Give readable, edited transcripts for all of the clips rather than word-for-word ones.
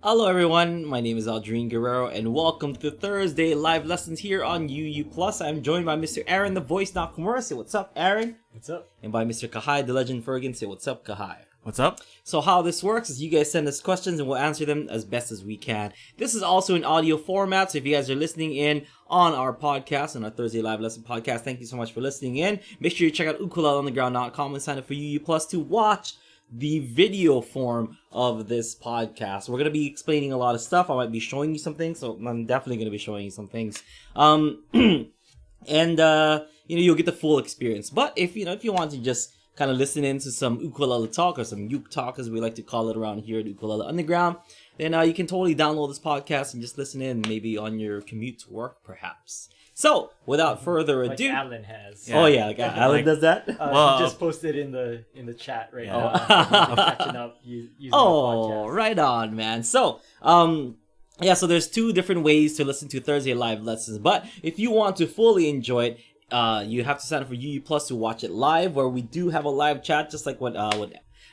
Hello everyone, my name is Aldrine Guerrero and welcome to Thursday live lessons here on UU Plus. I'm joined by Mr. Aaron the Voice Nakamura. Say what's up, Aaron? What's up? And by Mr. Kahai the Legend Fergan. Say what's up, Kahai? What's up? So how this works is you guys send us questions and we'll answer them as best as we can. This is also in audio format, so if you guys are listening in on our podcast, on our Thursday Live Lesson podcast, thank you so much for listening in. Make sure you check out ukuleleontheground.com and sign up for UU Plus to watch the video form of this podcast. We're going to be explaining a lot of stuff. I might be showing you some things, so I'm definitely going to be showing you some things. And you'll get the full experience. But if you want to just kind of listen into some ukulele talk or some uke talk, as we like to call it around here at Ukulele Underground, then you can totally download this podcast and just listen in, maybe on your commute to work, perhaps. So, without further ado, like Alan has. Yeah. Oh yeah, like Alan does that. He just posted in the chat right now. Catching up using the podcast. Right on, man. So, so there's two different ways to listen to Thursday live lessons. But if you want to fully enjoy it, you have to sign up for UU Plus to watch it live, where we do have a live chat, just like what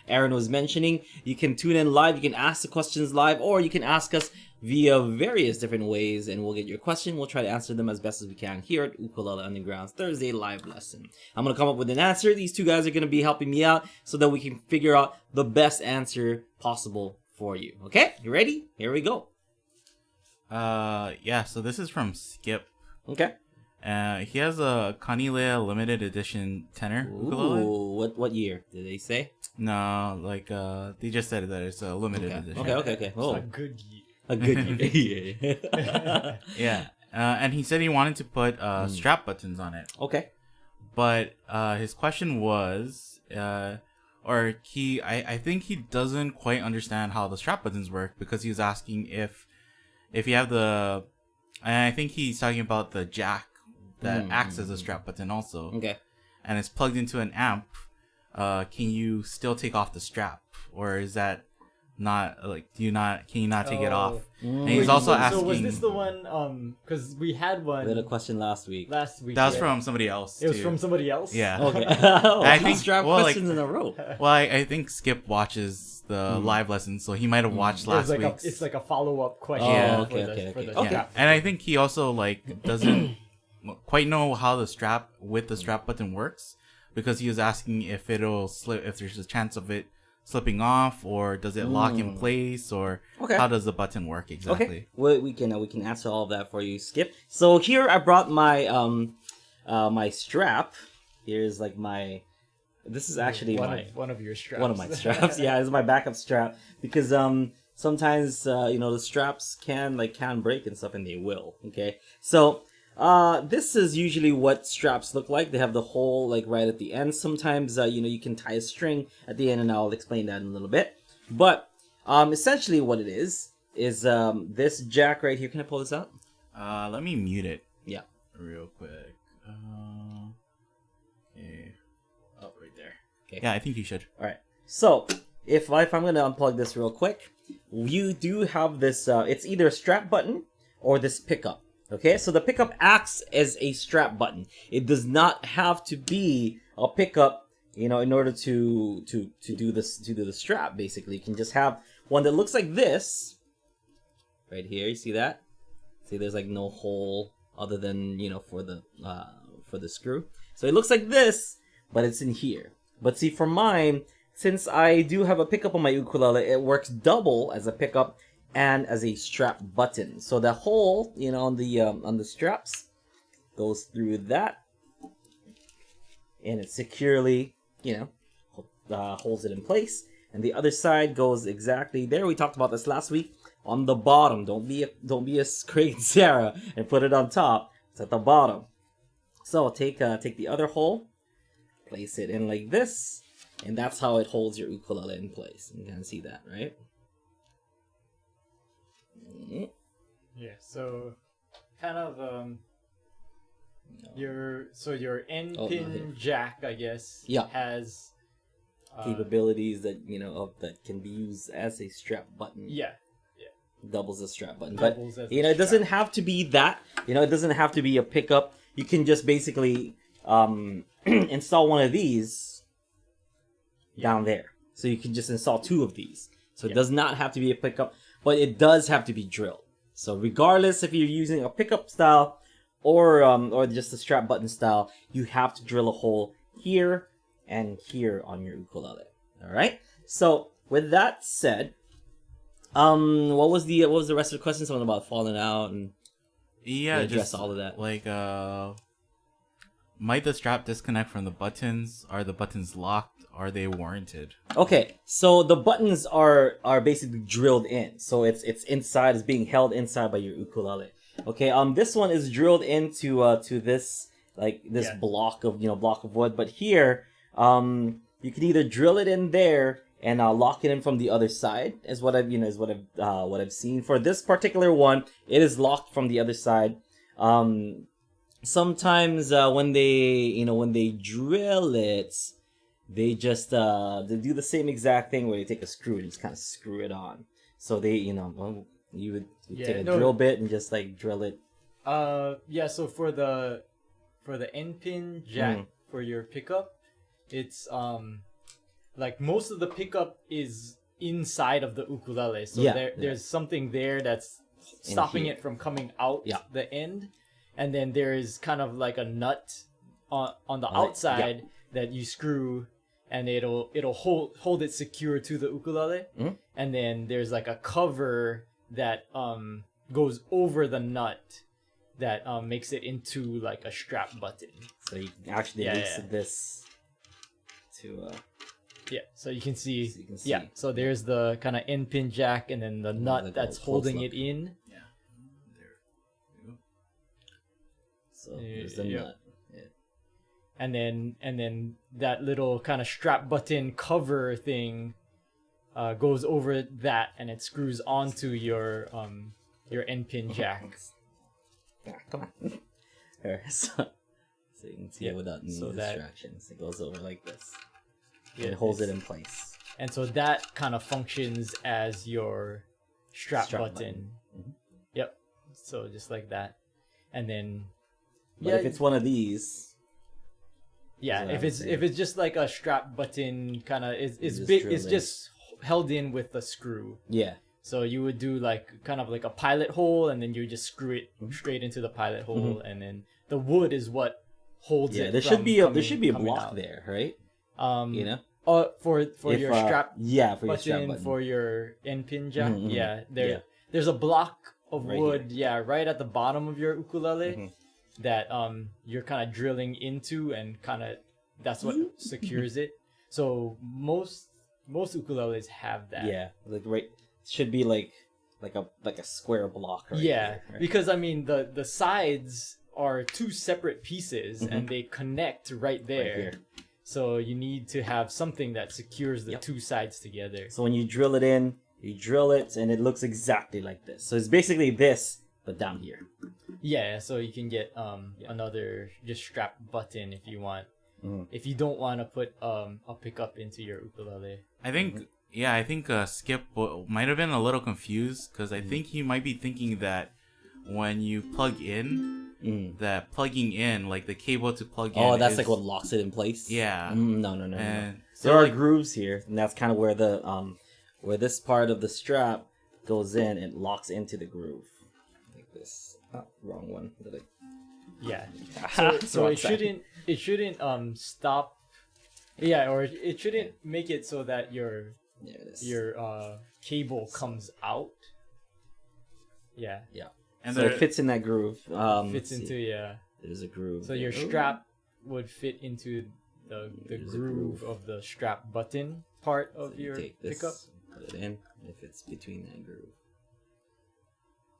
Aaron was mentioning. You can tune in live, you can ask the questions live, or you can ask us via various different ways, and we'll get your question. We'll try to answer them as best as we can here at Ukulele Underground's Thursday live lesson. I'm going to come up with an answer. These two guys are going to be helping me out so that we can figure out the best answer possible for you. Okay? You ready? Here we go. So this is from Skip. Okay. He has a Kanilea limited edition tenor ukulele. Ooh, what year did they say? No, they just said that it's a limited edition. Okay. Oh. It's a good year. A good year. Yeah. And he said he wanted to put strap buttons on it. Okay. But his question was, I think he doesn't quite understand how the strap buttons work, because he was asking if you have and I think he's talking about the jack that acts as a strap button also. Okay. And it's plugged into an amp. Can you still take off the strap, or is that not can you not take it off? And he's also asking. So was this the one? Because we had one. We had a question last week. That was from somebody else. It was from somebody else. Yeah. Okay. I think strap questions in a row. Well, I think Skip watches the live lessons, so he might have watched last week's. It's like a follow-up question. Oh, okay. Yeah. And I think he also doesn't quite know how the strap button works, because he was asking if it'll slip, if there's a chance of it slipping off, or does it lock in place, or how does the button work exactly? Okay, we can answer all of that for you, Skip. So here I brought my my strap. Here's this is actually one of your straps. One of my straps. Yeah, this is my backup strap, because sometimes the straps can break and stuff, and they will. Okay, so this is usually what straps look like. They have the hole right at the end. Sometimes you can tie a string at the end, and I'll explain that in a little bit. But essentially what it is this jack right here. Can I pull this out? Let me mute it. Yeah, real quick. Okay. Oh, right there. Okay. Yeah, I think you should. All right. So if I'm gonna unplug this real quick, you do have this. It's either a strap button or this pickup. Okay, so the pickup acts as a strap button. It does not have to be a pickup, in order to do this, to do the strap. Basically, you can just have one that looks like this, right here. You see that? See, there's no hole other than for the screw. So it looks like this, but it's in here. But see, for mine, since I do have a pickup on my ukulele, it works double as a pickup and as a strap button. So the hole, on the straps goes through that, and it securely, holds it in place. And the other side goes exactly there. We talked about this last week. On the bottom. Don't be a Craig Sarah and put it on top. It's at the bottom. So take the other hole, place it in like this, and that's how it holds your ukulele in place. You can see that, right? Yeah, so kind of your end pin jack, I guess, has capabilities that that can be used as a strap button. Yeah. Doubles as strap button. But it doesn't have to be that. It doesn't have to be a pickup. You can just basically install one of these down there. So you can just install two of these. So it does not have to be a pickup. but it does have to be drilled. So regardless if you're using a pickup style or just a strap button style, you have to drill a hole here and here on your ukulele. All right. So with that said, what was the rest of the question? Something about falling out and Yeah, address all of that. Like, might the strap disconnect from the buttons? Are the buttons locked? Are they warranted? Okay, so the buttons are basically drilled in. So it's inside, it's being held inside by your ukulele. Okay, this one is drilled into to this block of wood, but here you can either drill it in there and lock it in from the other side, is what I've seen. For this particular one, it is locked from the other side. Sometimes when they drill it, they just they do the same exact thing where they take a screw and just kind of screw it on. So they you would take a drill bit and just like drill it. So for the end pin jack for your pickup, it's like most of the pickup is inside of the ukulele, so there's something there that's stopping it from coming out the end, and then there is kind of like a nut on the outside that you screw, and it'll hold it secure to the ukulele, and then there's like a cover that goes over the nut that makes it into like a strap button. So you can actually loosen this to so you can see, so there's the kind of end pin jack and then the nut that's holding it in. Yeah. There. So there's the nut. Yeah. And then that little kind of strap button cover thing goes over that, and it screws onto your end pin jack. Come on. So you can see it without any distractions. It goes over like this. It holds it in place. And so that kind of functions as your strap button. Mm-hmm. Yep. So just like that. And then if it's one of these, if it's just like a strap button kind of it's just held in with a screw. Yeah. So you would do like kind of like a pilot hole, and then you just screw it straight into the pilot hole, and then the wood is what holds it. There should be a block there, right? For your strap for your button, strap button for your end pin jack. There's a block of wood right at the bottom of your ukulele that you're kind of drilling into, and kind of that's what secures it. So most ukuleles have that. Should be like a square block. Right? Because I mean the sides are two separate pieces, and they connect right there. Right here. So you need to have something that secures the two sides together. So when you drill it in, you drill it, and it looks exactly like this. So it's basically this, but down here. Yeah, so you can get another just strap button if you want. If you don't want to put a pickup into your ukulele. I think Skip might have been a little confused, because I think he might be thinking that when you plug in, that plugging in, like the cable to plug in. Oh, that's like what locks it in place. Yeah. No. So there are grooves here, and that's kind of where the where this part of the strap goes in and locks into the groove, like this. Oh, wrong one. Yeah. So it shouldn't stop. Yeah, or it shouldn't make it so that your cable comes out. Yeah. And so it fits in that groove. Fits into There's a groove. So your strap would fit into the groove of the strap button part of your pickup. Put it in if it's between that groove.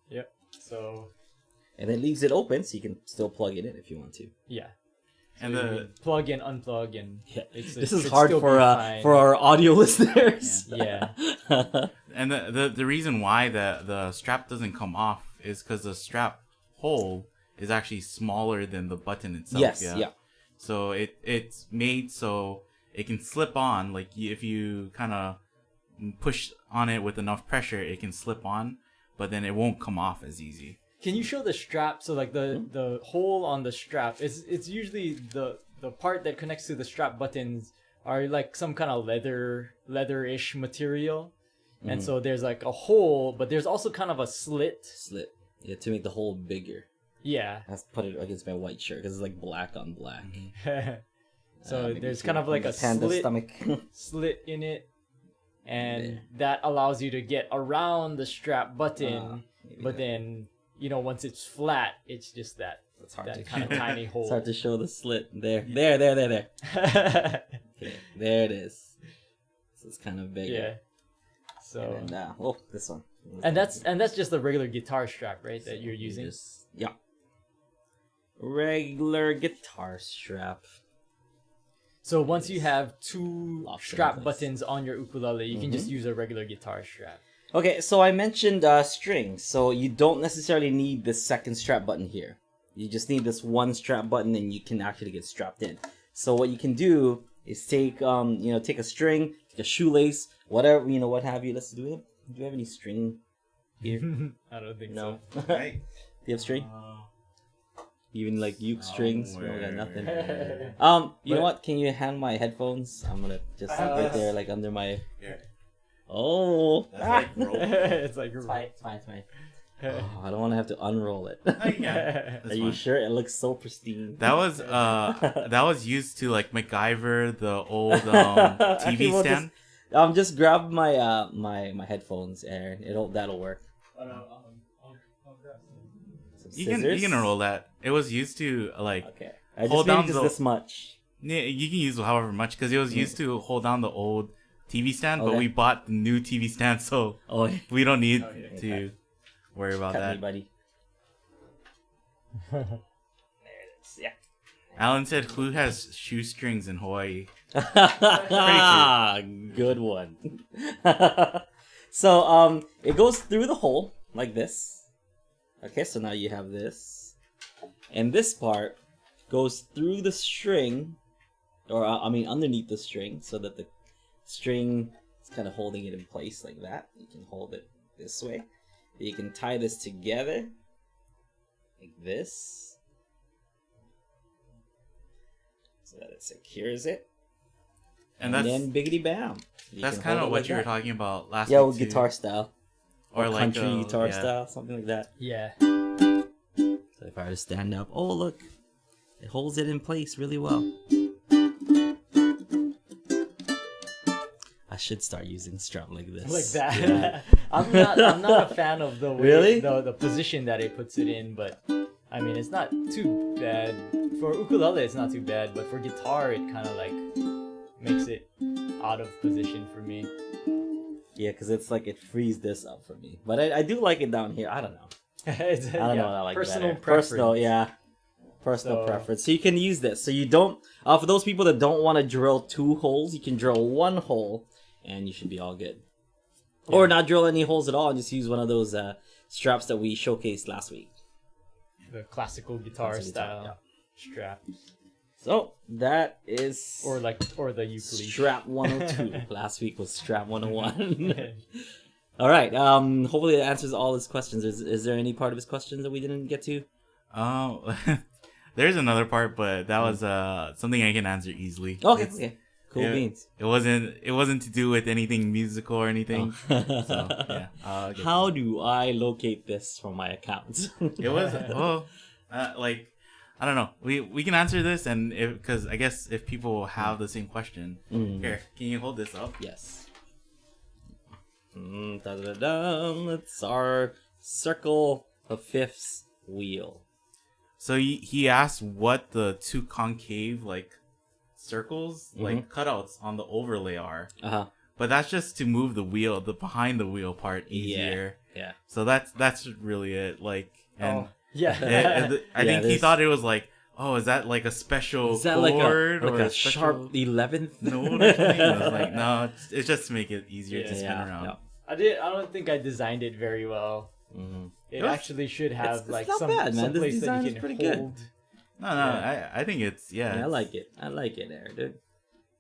Yep. So. And it leaves it open, so you can still plug it in if you want to. Yeah. So and the plug and unplug, and this is hard for our audio listeners. Yeah. And the reason why the strap doesn't come off is because the strap hole is actually smaller than the button itself. Yes. Yeah. So it's made so it can slip on. Like if you kind of push on it with enough pressure, it can slip on, but then it won't come off as easy. Can you show the strap? So like the hole on the strap, it's usually the part that connects to the strap buttons are like some kind of leather-ish material. and so there's like a hole, but there's also kind of a slit. Slit. Yeah, to make the hole bigger. Yeah. I have to put it against my white shirt because it's like black on black. So Make there's me kind feel of like a panda slit, stomach. slit in it, and Yeah. that allows you to get around the strap button. Maybe But that- then, once it's flat, it's just that it's hard to kind of tiny hole. It's hard to show the slit. There. Okay, there it is. So it's kind of bigger. Yeah. So And this one. and that's just the regular guitar strap, right? That you're using. Yeah. Regular guitar strap. So once you have two Lock it in strap place. buttons on your ukulele, you can just use a regular guitar strap. Okay, so I mentioned strings. So you don't necessarily need the second strap button here. You just need this one strap button, and you can actually get strapped in. So what you can do is take take a string, take a shoelace, whatever what have you. Do we have any string here? I don't think No. so. Do you have string? Even like uke strings? We don't got nothing. You know what? Can you hand my headphones? I'm gonna just right there, like under my. Here. Oh. That's like rope. It's like It's fine. Oh, I don't want to have to unroll it. Yeah. Are you sure? It looks so pristine. That was used to like MacGyver the old Actually, TV we'll stand. Just grab my my headphones, Aaron. That'll work. Some You scissors. can unroll that. It was used to like Okay. I just hold made down it just the- this much. yeah, you can use however much because it was used to hold down the old TV stand, but Okay. we bought the new TV stand, so Oh, we don't need Okay. to worry about cut me, that. buddy. There it is. Yeah. Alan said, "Who has shoestrings in Hawaii?" Good one. So it goes through the hole like this. Okay, so now you have this, and this part goes through the string, or underneath the string, so that the string is kind of holding it in place like that. You can hold it this way. You can tie this together like this, so that it secures it. And And that's then biggity bam. You that's can kind hold of it what like you were that. talking about last Yeah, week with too. guitar style. or like country guitar yeah. style, something like that. Yeah. So if I were to stand up, oh look, it holds it in place really well. I should start using strap like this. Like that. Yeah. I'm not a fan of the way Really? the position that it puts it in, but I mean it's not too bad. For ukulele it's not too bad, but for guitar it kind of like makes it out of position for me. Yeah, because it's like it frees this up for me. But I do like it down here. I don't know. It's, I don't know what I like personal better. preference. Personal, yeah. Personal So- preference. So you can use this. So you don't. For those people that don't want to drill two holes, you can drill one hole, and you should be all good. Or not drill any holes at all, and just use one of those straps that we showcased last week. The classical guitar Classical guitar, style strap, So that is or the ukulele. strap 102. Last week was strap 101. All right. Hopefully it answers all his questions. Is there any part of his questions that we didn't get to? Oh, there's another part, but that was something I can answer easily. Okay. It's- Okay. Cool yeah, beans. It wasn't to do with anything musical or anything. Oh. So yeah. I'll get How do I locate this from my account? It was like I don't know. We can answer this, and because I guess if people have the same question, here, can you hold this up? Yes. Da-da-da-dum. It's our circle of fifths wheel. So he asked what the two concave like circles like cutouts on the overlay are, but that's just to move the wheel, the behind the wheel part easier. Yeah. So that's really it. Like and. Yeah. I think he this- thought it was like, oh, is that like a special Is that chord like or a special sharp 11th? note or something? I was like, no, it's just to make it easier to spin around. Yeah. I don't think I designed it very well. It was- actually should have it's like not some bad, man. This place design that is you can pretty good. hold. No, Yeah. I think it's Yeah, I like it. I like it, Aaron. Dude.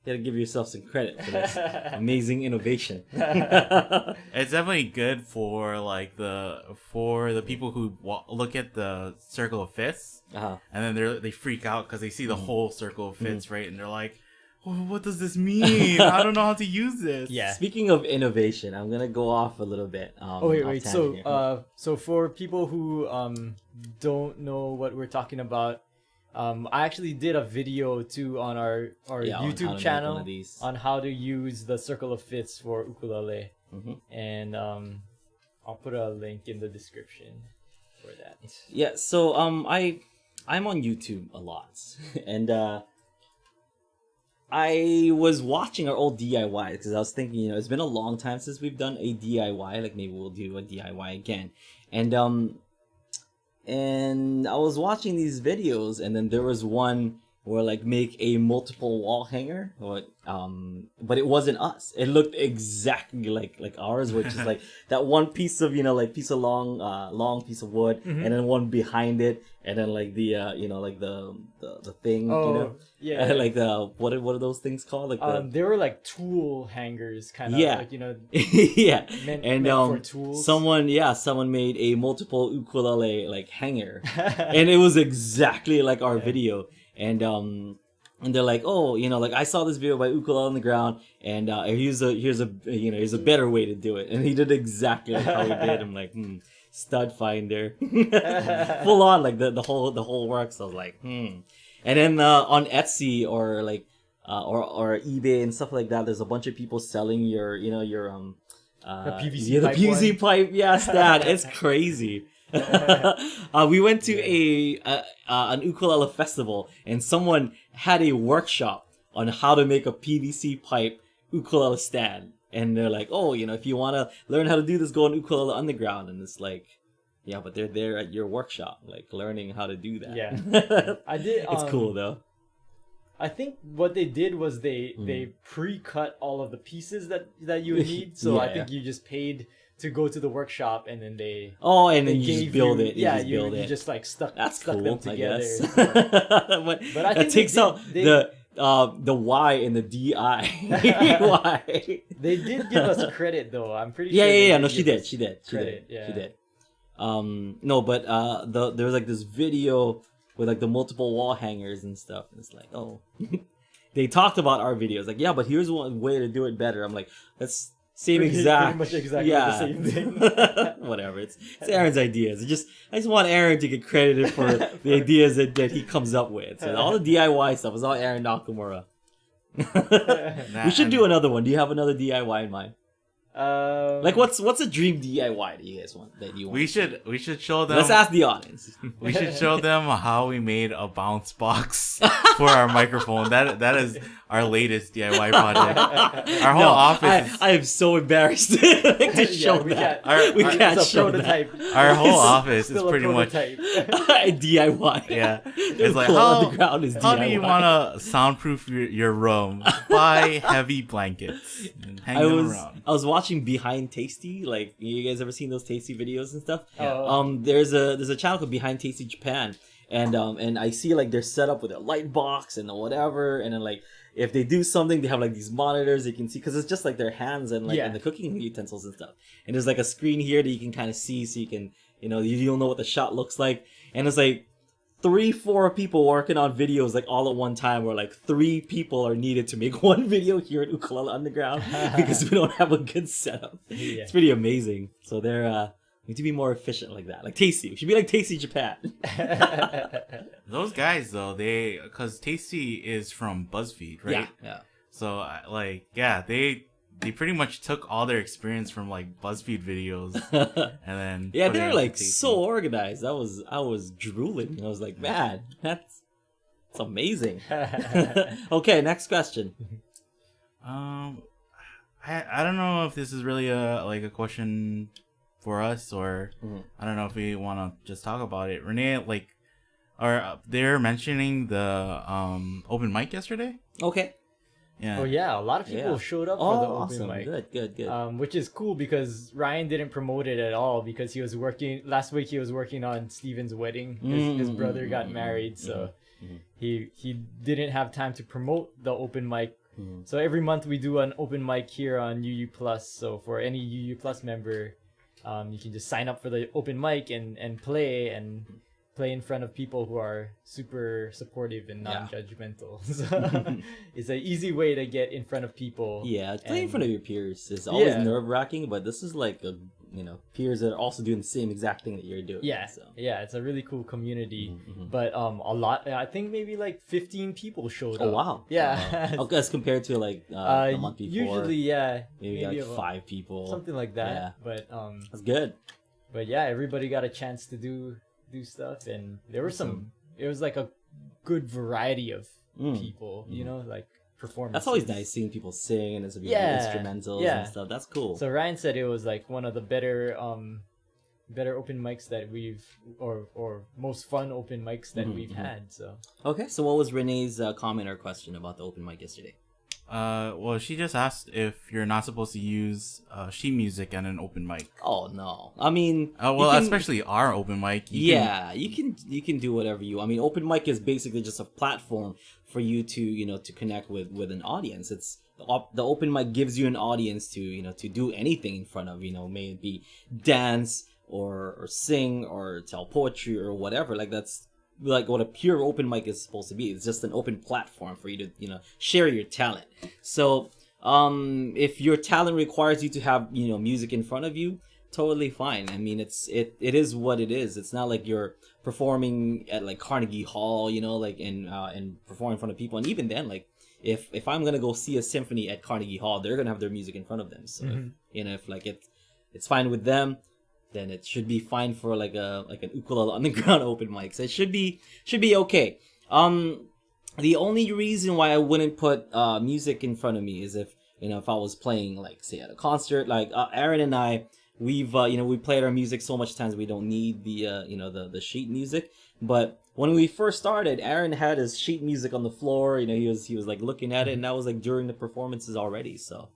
You gotta give yourself some credit for this amazing innovation. it's definitely good for like the people who look at the circle of fifths Uh-huh. and then they freak out because they see the whole circle of fifths, right? And they're like, what does this mean? I don't know how to use this. Yeah. Speaking of innovation, I'm gonna go off a little bit. Wait. So for people who don't know what we're talking about, I actually did a video too on our YouTube channel on how to use the circle of fifths for ukulele, and I'll put a link in the description for that. Yeah, so I'm on YouTube a lot, and I was watching our old DIY because I was thinking, it's been a long time since we've done a DIY. Like maybe we'll do a DIY again, and I was watching these videos, and then there was one where like make a multiple wall hanger, but it wasn't us. It looked exactly like ours, which is like that one piece of piece of long piece of wood, and then one behind it, and then like the like the thing, yeah, like the what are those things called? Like they were like tool hangers, kind of like yeah, meant for tools. Someone made a multiple ukulele like hanger, and it was exactly like our video. And they're like, oh, like I saw this video by Ukulele on the Ground, and here's a better way to do it, and he did exactly like how he did. I'm like, stud finder, full on like the whole works. I was like, And then on Etsy or like or eBay and stuff like that, there's a bunch of people selling your the PVC pipe, stat. It's crazy. We went to an ukulele festival, and someone had a workshop on how to make a PVC pipe ukulele stand, and they're like, oh, if you want to learn how to do this, go on Ukulele Underground. And it's like, yeah, but they're there at your workshop like learning how to do that. I did. It's cool though. I think what they did was they pre-cut all of the pieces that you would need, so I think you just paid to go to the workshop, and then they you just build it. You just like stuck cool, them together. I guess. But I think it takes out the Y and the DI. Why? They did give us credit though. I'm pretty sure. Yeah. No, she did. She did. No, but there was like this video with like the multiple wall hangers and stuff, and it's like, oh, they talked about our videos, like, yeah, but here's one way to do it better. I'm like, that's pretty much exactly the same thing. Whatever. It's Aaron's ideas. I just want Aaron to get credited for the ideas that he comes up with. So all the DIY stuff is all Aaron Nakamura. We should do another one. Do you have another DIY in mind? Like what's a dream DIY that you guys want? We should show them. Let's ask the audience. We should show them how we made a bounce box for our microphone. That is our latest DIY project. Our whole office. I am so embarrassed to show that. We can't show that. Our whole office is pretty much a DIY. Yeah, it's like how do you want to soundproof your room? Buy heavy blankets and hang them around. I was watching Behind Tasty, like you guys ever seen those Tasty videos and stuff? Yeah. There's a channel called Behind Tasty Japan, and I see like they're set up with a light box and whatever, and then like if they do something, they have like these monitors you can see, because it's just like their hands and like and the cooking utensils and stuff, and there's like a screen here that you can kind of see, so you can you don't know what the shot looks like, and it's like 3-4 people working on videos like all at one time, where like 3 people are needed to make one video here at Ukulele Underground because we don't have a good setup. Yeah. It's pretty amazing. So they're need to be more efficient like that. Like Tasty, we should be like Tasty Japan. Those guys though, because Tasty is from BuzzFeed, right? Yeah. So they pretty much took all their experience from like BuzzFeed videos, and then they're like so organized. I was drooling. I was like, man, that's amazing. Okay, next question. I don't know if this is really a question for us, or I don't know if we want to just talk about it. Renee, they're mentioning the open mic yesterday. Okay. Yeah. Oh yeah, a lot of people showed up for the open mic. Good. Which is cool because Ryan didn't promote it at all because he was working last week. He was working on Steven's wedding. His brother got married, so he didn't have time to promote the open mic. So every month we do an open mic here on UU Plus. So for any UU Plus member, you can just sign up for the open mic and play and play in front of people who are super supportive and Yeah. non-judgmental. So it's an easy way to get in front of people. Yeah, playing in and- front of your peers is always Yeah. nerve-wracking, but this is like peers that are also doing the same exact thing that you're doing. Yeah, So. yeah, it's a really cool community. Mhm. But a lot. I think maybe like 15 people showed Oh up. wow! Yeah. Wow. Okay, as compared to like the month before, Usually, yeah, maybe like about 5 people. something like that. Yeah. But That's good. yeah, everybody got a chance to do stuff, and there were some. It was like a good variety of people. You know, like performances. That's always nice seeing people sing and some Yeah, instrumentals yeah. and stuff. That's cool. So Ryan said it was like one of the better open mics that we've or most fun open mics that we've had. So Okay, so what was Renee's comment or question about the open mic yesterday? Well, she just asked if you're not supposed to use sheet music at an open mic. Oh no, I mean, Well, you can- especially our open mic. you can do whatever you. I mean, open mic is basically just a platform for you to to connect with an audience. It's the open mic gives you an audience to do anything in front of may it be dance or sing or tell poetry or whatever. Like that's like what a pure open mic is supposed to be. It's just an open platform for you to share your talent. So if your talent requires you to have music in front of you, totally fine. I mean, it is what it is. It's not like you're performing at like Carnegie Hall, like and performing in front of people. And even then, like if I'm gonna go see a symphony at Carnegie Hall, they're gonna have their music in front of them. So if like it's fine with them, then it should be fine for like an ukulele underground open mic. So it should be okay. The only reason why I wouldn't put music in front of me is if I was playing like say at a concert. Like Aaron and I, we've we played our music so much times we don't need the sheet music. But when we first started, Aaron had his sheet music on the floor. He was like looking at it, and that was like during the performances already. So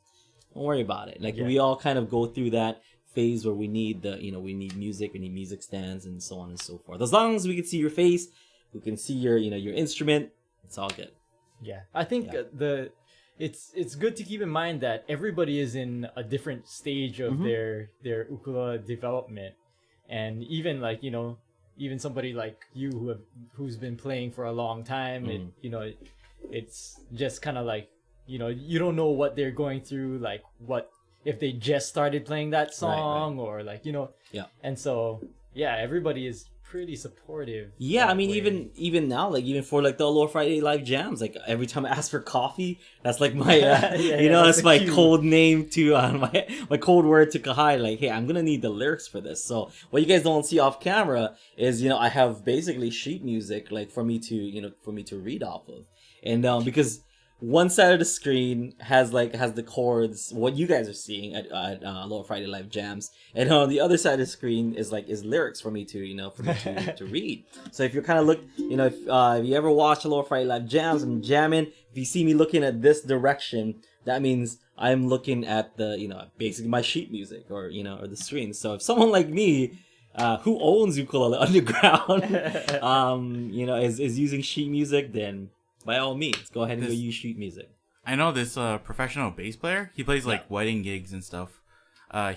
don't worry about it. Like we all kind of go through that phase where we need we need music stands and so on and so forth. As long as we can see your face, we can see your your instrument, it's all good. yeah, I think it's good to keep in mind that everybody is in a different stage of their ukulele development, and even like even somebody like you who's been playing for a long time, it's just kind of like you don't know what they're going through, like what if they just started playing that song or like Yeah. and so everybody is pretty supportive. Yeah, I that mean, way. even now, like even for like the Aloha Friday live jams, like every time I ask for coffee, that's like my that's that's my the cue. code name to my code word to Kahai. Like, hey, I'm gonna need the lyrics for this. So what you guys don't see off camera is I have basically sheet music like for me to read off of, and because one side of the screen has the chords, what you guys are seeing at Aloha Friday Live Jams, and on the other side of the screen is lyrics for me to read. So if you're kind of if you ever watch Aloha Friday Live Jams and jamming, if you see me looking at this direction, that means I'm looking at the basically my sheet music or the screen. So if someone like me who owns Ukulele Underground is using sheet music, then by all means, go ahead and go use sheet music. I know this professional bass player. He plays like wedding gigs and stuff.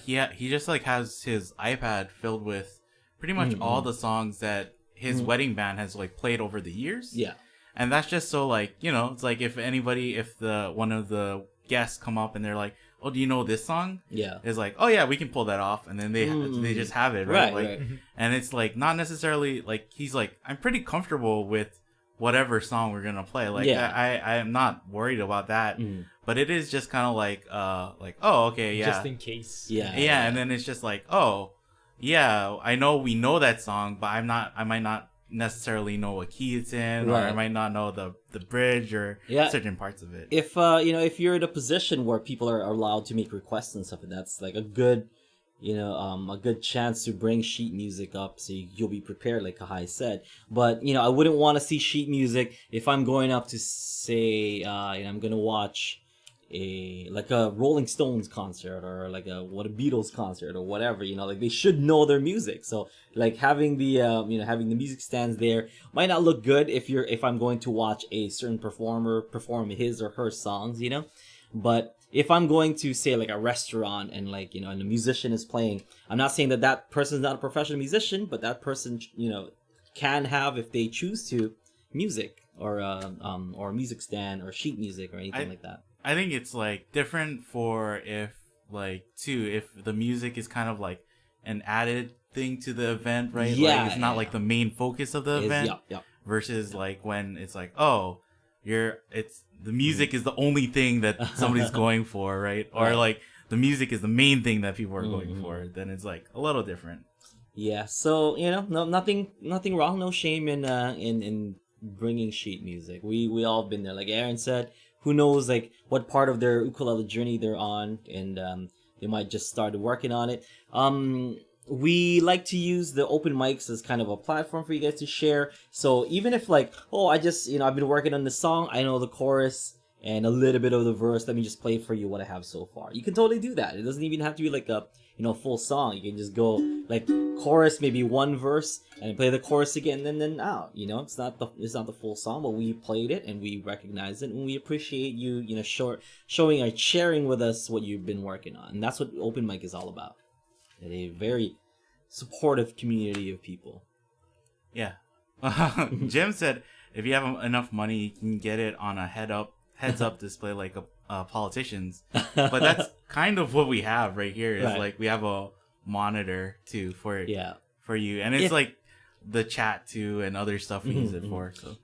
He just like has his iPad filled with pretty much all the songs that his wedding band has like played over the years. Yeah. And that's just so like it's like if the one of the guests come up and they're like, oh, do you know this song? Yeah. It's like, oh yeah, we can pull that off, and then they just have it, right? Right. And it's like not necessarily like he's like, I'm pretty comfortable with whatever song we're gonna play. Like I am not worried about that. But it is just kind of like oh okay, yeah, just in case. yeah, and then it's just like, oh yeah, we know that song, but I might not necessarily know what key it's in, or I might not know the bridge or certain parts of it. If if you're in a position where people are allowed to make requests and stuff, that's like a good a good chance to bring sheet music up, so you'll be prepared, like Kahai said. But I wouldn't want to see sheet music if I'm going up to say I'm gonna watch a Rolling Stones concert or like a Beatles concert or whatever. Like they should know their music. So like having the having the music stands there might not look good if I'm going to watch a certain performer perform his or her songs. But if I'm going to say like a restaurant and and a musician is playing, I'm not saying that person's not a professional musician, but that person can have, if they choose to, music or music stand or sheet music or anything like that. I think it's like different for if the music is kind of like an added thing to the event, right? Yeah, like it's not like the main focus of the event. Versus like when it's like, oh, the music is the only thing that somebody's going for, right? Or like the music is the main thing that people are going for. Then it's like a little different. Yeah. So nothing wrong, no shame in bringing sheet music. We all have been there. Like Aaron said, who knows like what part of their ukulele journey they're on, and they might just started working on it. We like to use the open mics as kind of a platform for you guys to share. So even if like, oh, I just, I've been working on this song, I know the chorus and a little bit of the verse, let me just play for you what I have so far. You can totally do that. It doesn't even have to be like a, full song. You can just go like chorus, maybe one verse, and play the chorus again, and then out. It's not the full song, but we played it and we recognize it, and we appreciate you, showing or sharing with us what you've been working on. And that's what open mic is all about. A very supportive community of people. Yeah. Jim said if you have enough money, you can get it on a heads up display like a politician's. But that's kind of what we have right here. Is like we have a monitor too for you, and it's like the chat too and other stuff we use it for. So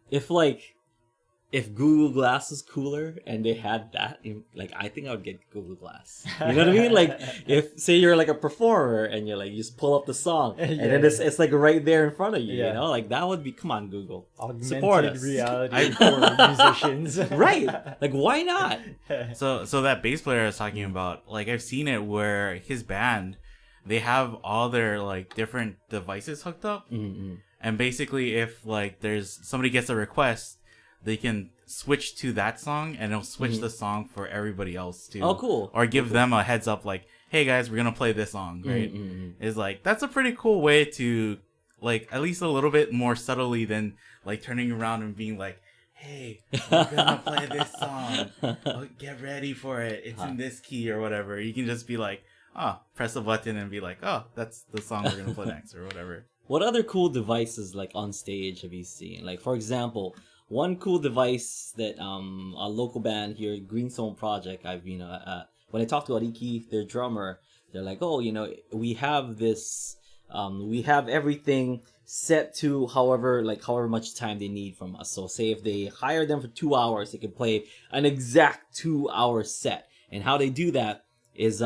if Google Glass is cooler and they had that, like I think I would get Google Glass. You know what I mean? Like if say you're like a performer and you're like you just pull up the song and then it's like right there in front of you. Like that would be, come on Google, support us. Reality for musicians, right? Like why not? So that bass player I was talking about, like I've seen it where his band, they have all their like different devices hooked up, and basically if like there's somebody gets a request, they can switch to that song and it'll switch the song for everybody else too. Oh, cool. Or give them a heads up like, hey guys, we're going to play this song, right? It's like, that's a pretty cool way to like, at least a little bit more subtly than like turning around and being like, hey, we're going to play this song. Oh, get ready for it. It's in this key or whatever. You can just be like, press a button and be like, oh, that's the song we're going to play next or whatever. What other cool devices like on stage have you seen? Like for example, one cool device that a local band here, Greenstone Project, I've when I talked to Ariki, their drummer, they're like, oh, we have this, we have everything set to however much time they need from us. So say if they hire them for 2 hours, they can play an exact 2-hour set. And how they do that is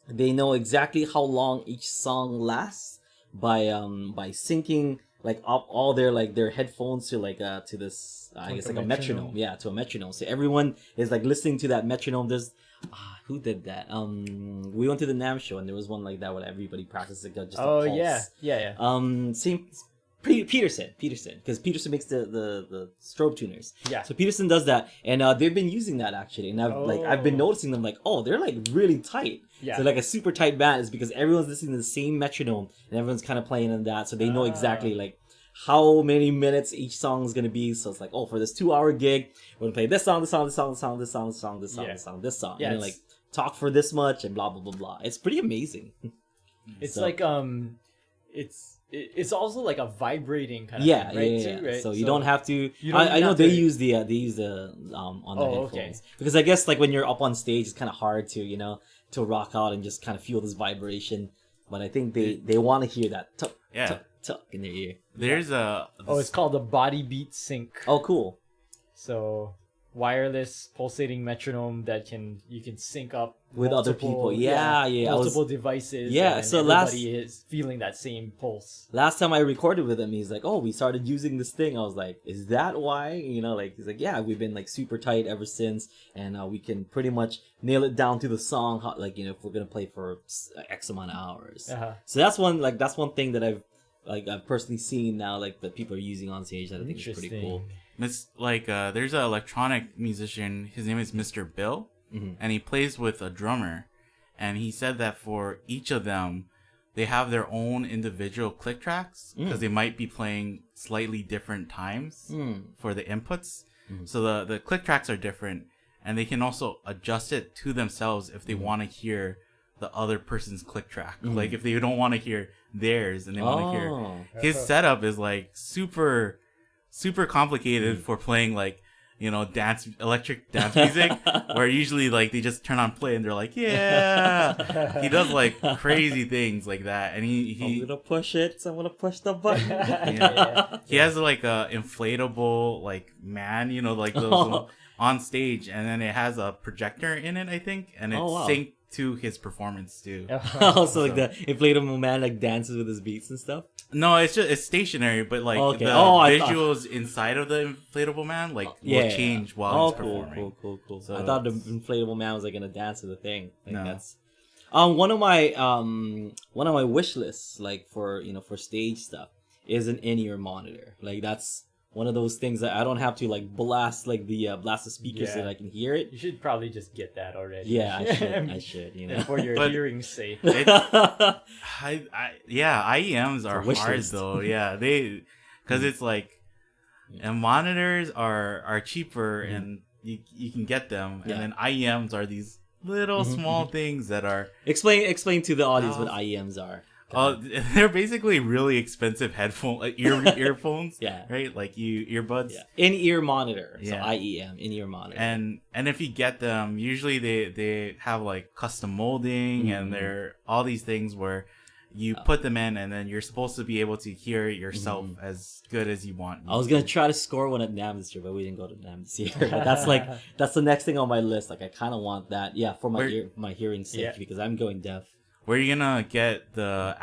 they know exactly how long each song lasts by syncing like up all their headphones to to this I guess like a metronome. To a metronome. So everyone is like listening to that metronome. There's who did that? We went to the NAMM show and there was one like that where everybody practiced like just a pulse. Same Peterson, because Peterson makes the strobe tuners. So Peterson does that, and they've been using that actually, and I've been noticing them like, oh, they're like really tight. So like a super tight band is because everyone's listening to the same metronome and everyone's kind of playing on that, so they know exactly like how many minutes each song is gonna be. So it's like, oh, for this 2-hour gig, we're gonna play this song, this song, this song, this song, this song, this song, this song, this song, this song, and then like talk for this much and blah blah blah blah. It's pretty amazing. It's like it's also like a vibrating kind of thing, right? Too, right? So you don't have to. I know they use the on the headphones because I guess like when you're up on stage, it's kind of hard to to rock out and just kind of feel this vibration. But I think they want to hear that tuck tuck in their ear. There's it's called a body beat sync. Oh, cool. So wireless pulsating metronome that you can sync up with other people. Multiple devices. So everybody is feeling that same pulse. Last time I recorded with him, he's like, "Oh, we started using this thing." I was like, "Is that why?" Like he's like, "Yeah, we've been like super tight ever since, and we can pretty much nail it down to the song. Like if we're gonna play for X amount of hours." So that's one thing that I've personally seen now, like that people are using on stage that I think is pretty cool. It's like there's an electronic musician. His name is Mr. Bill, and he plays with a drummer. And he said that for each of them, they have their own individual click tracks because they might be playing slightly different times for the inputs. So the click tracks are different, and they can also adjust it to themselves if they want to hear the other person's click track. Like if they don't want to hear theirs and they want to hear. Oh. His setup is like super complicated for playing like, you know, electric dance music, where usually like they just turn on play and they're like, yeah. He does like crazy things like that, and I'm gonna push it. So I'm gonna push the button. He has like a inflatable like man, you know, like those on stage, and then it has a projector in it, I think, and it's synced to his performance too. Also, like the inflatable man like dances with his beats and stuff. No, it's stationary, but like the visuals inside of the inflatable man like will change while he's performing. Cool. So I thought the inflatable man was like gonna dance to the thing. Like, no, that's one of my wish lists, like for stage stuff, is an in-ear monitor. Like that's one of those things that I don't have to like blast the speakers so that I can hear it. You should probably just get that already. Yeah, I should. You know, for your hearing's sake. IEMs are hard though. Yeah, because it's like, and monitors are cheaper and you can get them, and then IEMs are these little small things that are. Explain to the audience what IEMs are. They're basically really expensive earphones. Yeah. Right? Like earbuds. Yeah. In-ear monitor. So IEM, in-ear monitor. And if you get them, usually they have like custom molding and they're all these things where you put them in and then you're supposed to be able to hear it yourself as good as you want. I was gonna try to score one at NAMM this year, but we didn't go to NAMM this year. But that's the next thing on my list. Like I kind of want that. Yeah, for my hearing sake because I'm going deaf. Were you gonna get the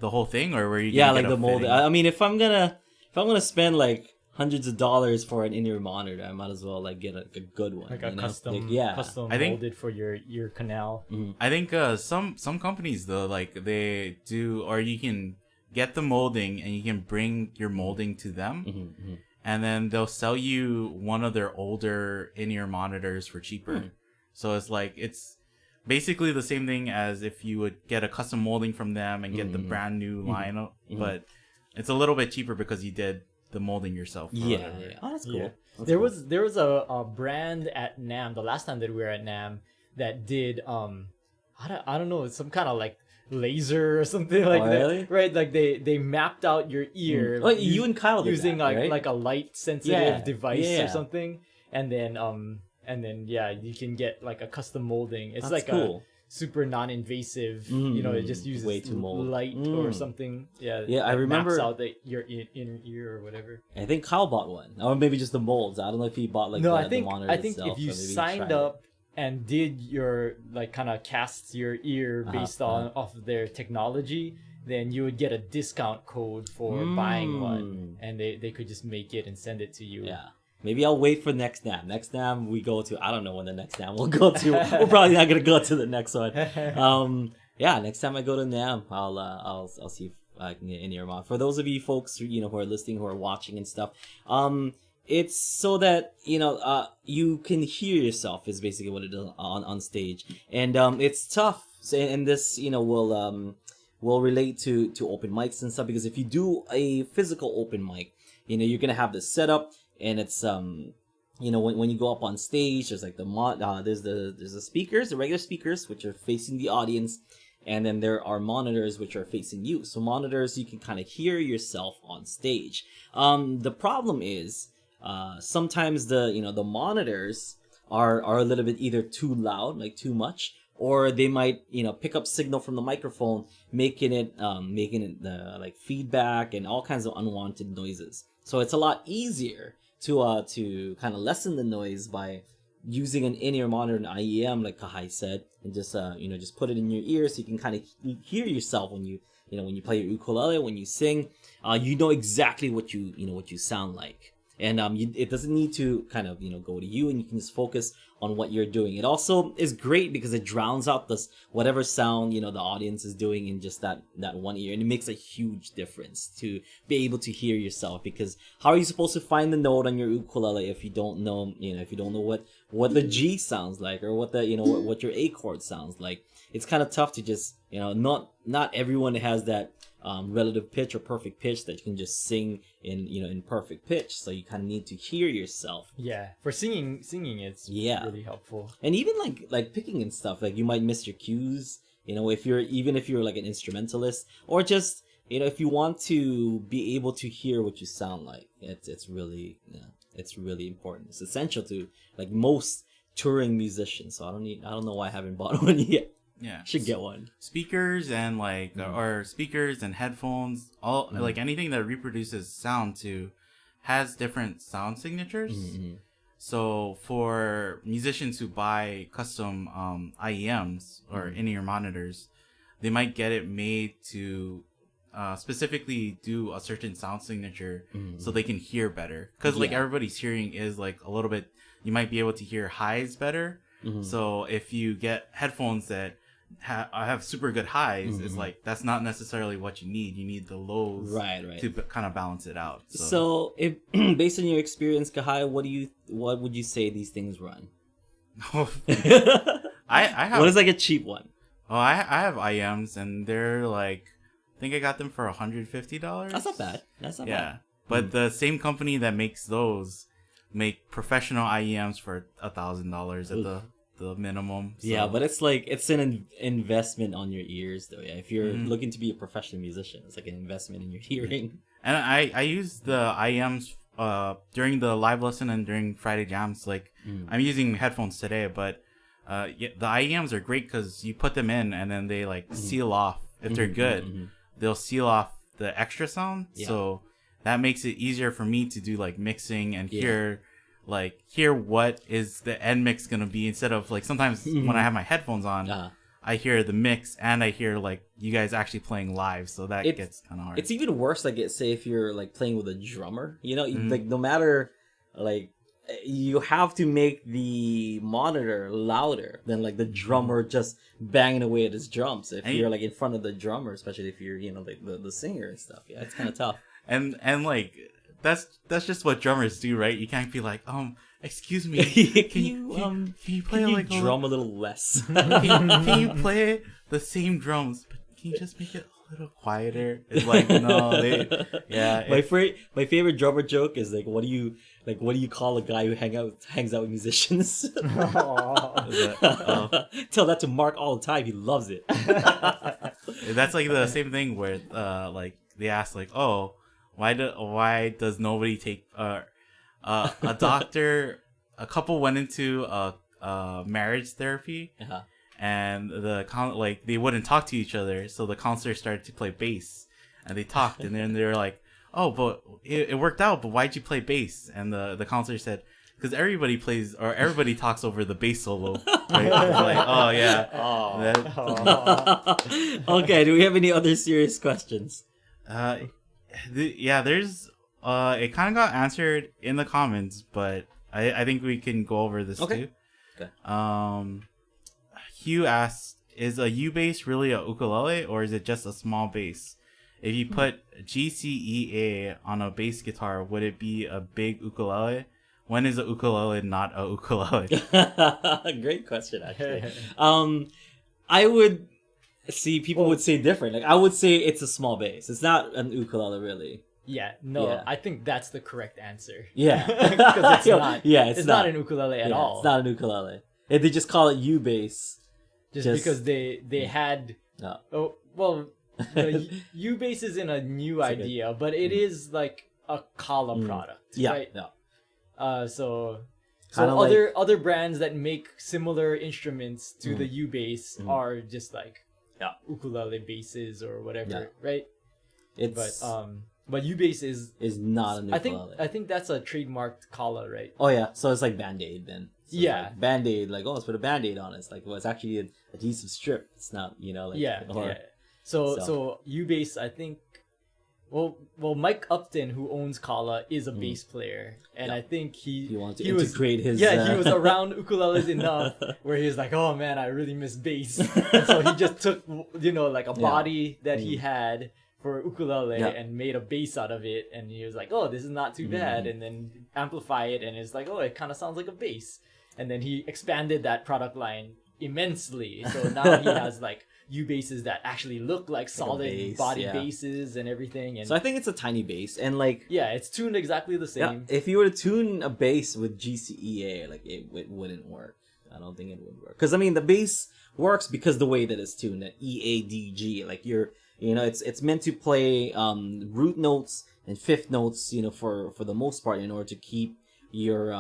whole thing, or were you? Gonna get the mold. I mean, if I'm gonna spend like hundreds of dollars for an in-ear monitor, I might as well like get a good one, like a custom molded for your ear canal. I think some companies though, like they do, or you can get the molding and you can bring your molding to them, and then they'll sell you one of their older in-ear monitors for cheaper. So it's basically the same thing as if you would get a custom molding from them and get the brand new line, but it's a little bit cheaper because you did the molding yourself. Yeah. Oh, that's cool. Yeah. There was a brand at NAMM the last time that we were at NAMM that did I don't know, some kind of like laser or something like that. Really? Right? Like they mapped out your ear. Like you and Kyle did using that, right? like a light sensitive device or something, and then you can get like a custom molding. It's That's like cool. a super non-invasive. You know, it just uses way to mold light or something. Yeah. I remember maps out your inner ear or whatever. I think Kyle bought one, or maybe just the molds. I don't know if he bought like the monitor I think itself, if you so signed up and did your like kind of cast your ear based off of their technology, then you would get a discount code for buying one, and they could just make it and send it to you. Yeah. Maybe I'll wait for next NAMM. Next NAMM we go to. I don't know when the next NAMM we'll go to. We're probably not gonna go to the next one. Next time I go to NAMM, I'll see if I can get in-ear mod. For those of you folks who are listening, who are watching and stuff, it's so that you can hear yourself is basically what it is on stage, and it's tough. And this will relate to open mics and stuff, because if you do a physical open mic, you're gonna have this setup. And it's when you go up on stage, there's like there's the speakers, the regular speakers, which are facing the audience, and then there are monitors which are facing you. So monitors, you can kind of hear yourself on stage. The problem is sometimes the monitors are a little bit either too loud, like too much, or they might pick up signal from the microphone, making it like feedback and all kinds of unwanted noises. So it's a lot easier to kind of lessen the noise by using an in-ear monitor, an IEM, like Kahai said, and just just put it in your ear so you can kind of hear yourself when you play your ukulele, when you sing. You know exactly what you sound like, and it doesn't need to kind of go to you, and you can just focus on what you're doing. It also is great because it drowns out whatever sound the audience is doing in just that one ear, and it makes a huge difference to be able to hear yourself. Because how are you supposed to find the note on your ukulele if you don't know what the G sounds like, or what the what your A chord sounds like? It's kind of tough to just not everyone has that relative pitch or perfect pitch that you can just sing in perfect pitch. So you kind of need to hear yourself. Yeah, for singing it's really helpful. And even like picking and stuff, like you might miss your cues. You know, if you're like an instrumentalist, or just, you know, if you want to be able to hear what you sound like, it's really, it's really important. It's essential to like most touring musicians. So I don't know why I haven't bought one yet. Yeah, Should get one. Speakers and like or speakers and headphones, all like anything that reproduces sound to has different sound signatures. So for musicians who buy custom IEMs or in-ear monitors, they might get it made to specifically do a certain sound signature so they can hear better. Because like everybody's hearing is like a little bit, you might be able to hear highs better. So if you get headphones that have super good highs, it's like that's not necessarily what you need. You need the lows, right, to kind of balance it out. So if based on your experience, Kahai, what would you say these things run? I have. What is like a cheap one? Oh, I have IMs and they're like, I think I got them for $150. That's not bad. That's not bad. Yeah, but the same company that makes those make professional IEMs for $1,000 at the minimum. So. Yeah, but it's like it's an investment on your ears, though. Yeah, if you're looking to be a professional musician, it's like an investment in your hearing. And I use the IEMs during the live lesson and during Friday jams. Like I'm using headphones today, but the IEMs are great because you put them in and then they like seal off. If they're good, they'll seal off the extra sound. Yeah. So that makes it easier for me to do like mixing and hear what is the end mix gonna be, instead of like sometimes when I have my headphones on, I hear the mix and I hear like you guys actually playing live, so that gets kind of hard. It's even worse, like say if you're like playing with a drummer, you know, like no matter like you have to make the monitor louder than like the drummer just banging away at his drums. If you're like in front of the drummer, especially if you're, you know, like the singer and stuff, yeah, it's kind of tough. And like that's just what drummers do, right? You can't be like, excuse me, can you play like drum a little less? can you play the same drums, but can you just make it a little quieter? It's like no, my favorite drummer joke is like, what do you call a guy who hangs out with musicians? Tell that to Mark all the time. He loves it. That's like the same thing where like they ask like, oh, why does nobody take a couple went into a marriage therapy, and they wouldn't talk to each other, so the counselor started to play bass, and they talked, and then they're like, oh, but it worked out, but why'd you play bass? And the counselor said, because everybody talks over the bass solo. Right? Like, oh yeah. Okay, do we have any other serious questions? There's it kind of got answered in the comments, but I think we can go over this too. Okay. Hugh asks, is a U bass really a ukulele, or is it just a small bass? If you put GCEA on a bass guitar, would it be a big ukulele? When is a ukulele not a ukulele? Great question, actually. I would see people would say different. Like I would say it's a small bass. It's not an ukulele, really. Yeah, no, yeah. I think that's the correct answer. Yeah, because it's not. Yeah, it's not an ukulele at all. It's not an ukulele. They just call it U bass. Just because they had. No. Oh well, U bass isn't a new idea, but it is like a Kala product. Yeah. Right? No. So Kinda other brands that make similar instruments to the U bass are just like ukulele basses or whatever, right? But U bass is not an ukulele. I think that's a trademarked Kala, right? Oh yeah, so it's like Band-Aid then. So yeah, like Band-Aid, like let's put a Band-Aid on it. It's like, well, it's actually an adhesive strip. It's not, you know, like So U bass, I think. Well, Mike Upton, who owns Kala, is a bass player, and I think he wanted to integrate his. Yeah, he was around ukuleles enough where he was like, "Oh man, I really miss bass," and so he just took, you know, like a body that he had for ukulele and made a bass out of it, and he was like, "Oh, this is not too bad," and then amplify it, and it's like, "Oh, it kind of sounds like a bass," and then he expanded that product line immensely, so now he has like U basses that actually look like solid body basses and everything. And so I think it's a tiny bass, and like it's tuned exactly the same. Yeah, if you were to tune a bass with GCEA, like it wouldn't work. I don't think it would work. Because I mean, the bass works because the way that it's tuned, at E, A, D, G. Like it's meant to play root notes and fifth notes. For the most part, in order to keep your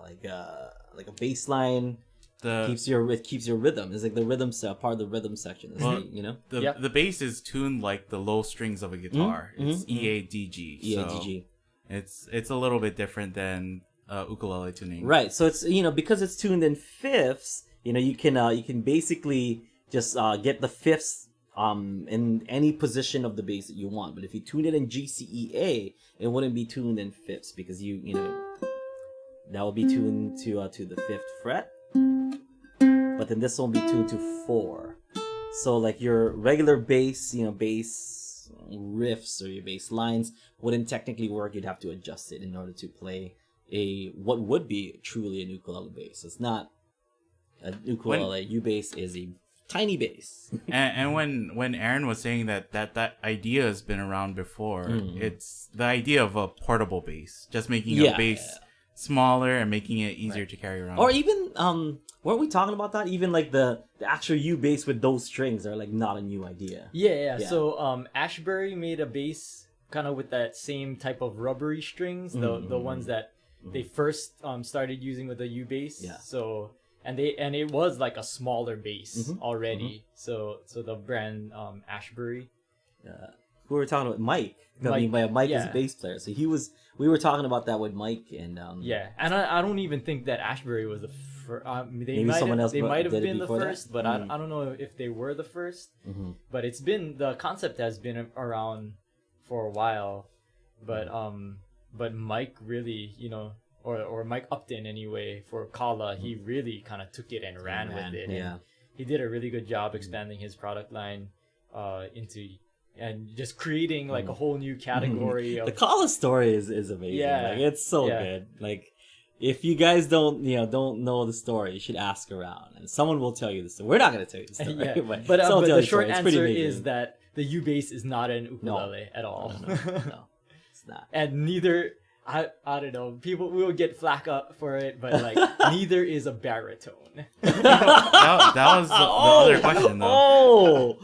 like a bass line. Keeps your rhythm. It's like the rhythm part of the rhythm section. The bass is tuned like the low strings of a guitar. It's E A D G. E A D G. It's a little bit different than ukulele tuning. Right. So it's because it's tuned in fifths. You can basically just get the fifths in any position of the bass that you want. But if you tune it in G C E A, it wouldn't be tuned in fifths because that will be tuned to the fifth fret. But then this will be tuned to 4. So like your regular bass, bass riffs or your bass lines wouldn't technically work. You'd have to adjust it in order to play what would be truly an ukulele bass. It's not an ukulele. U-bass is a tiny bass. and when Aaron was saying that idea has been around before, it's the idea of a portable bass, just making a bass smaller and making it easier to carry around. Or even weren't we talking about that? Even like the actual U bass with those strings are like not a new idea. Yeah. So Ashbury made a bass kind of with that same type of rubbery strings, the ones that they first started using with the U bass. Yeah. So and it was like a smaller bass already. So the brand Ashbury. We were talking about Mike. Mike is a bass player, so we were talking about that with Mike, and and I don't even think that Ashbury was the first. They might have been the first, but I don't know if they were the first. But the concept has been around for a while, but Mike really, or Mike Upton anyway for Kala, he really kind of took it and ran with it. Yeah, and he did a really good job expanding his product line into. And just creating like a whole new category of the Kala story is amazing. Yeah, like, it's so good. Like if you guys don't know the story, you should ask around, and someone will tell you the story. We're not going to tell you the story, but the short answer is that the U bass is not an ukulele at all. No, it's not. And neither. I don't know. People will get flack up for it, but like neither is a baritone. that was the other question, though.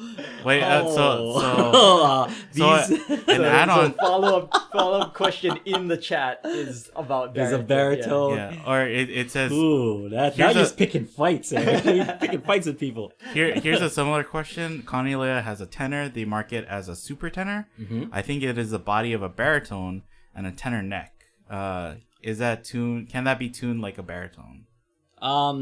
Wait. So an add-on follow up question in the chat is about baritone. Is a baritone? Yeah. Or it says. Ooh, now you're just picking fights. You're picking fights with people. Here's a similar question. Connie Leah has a tenor. They mark it as a super tenor. I think it is the body of a baritone and a tenor neck. Is that tuned? Can that be tuned like a baritone? I've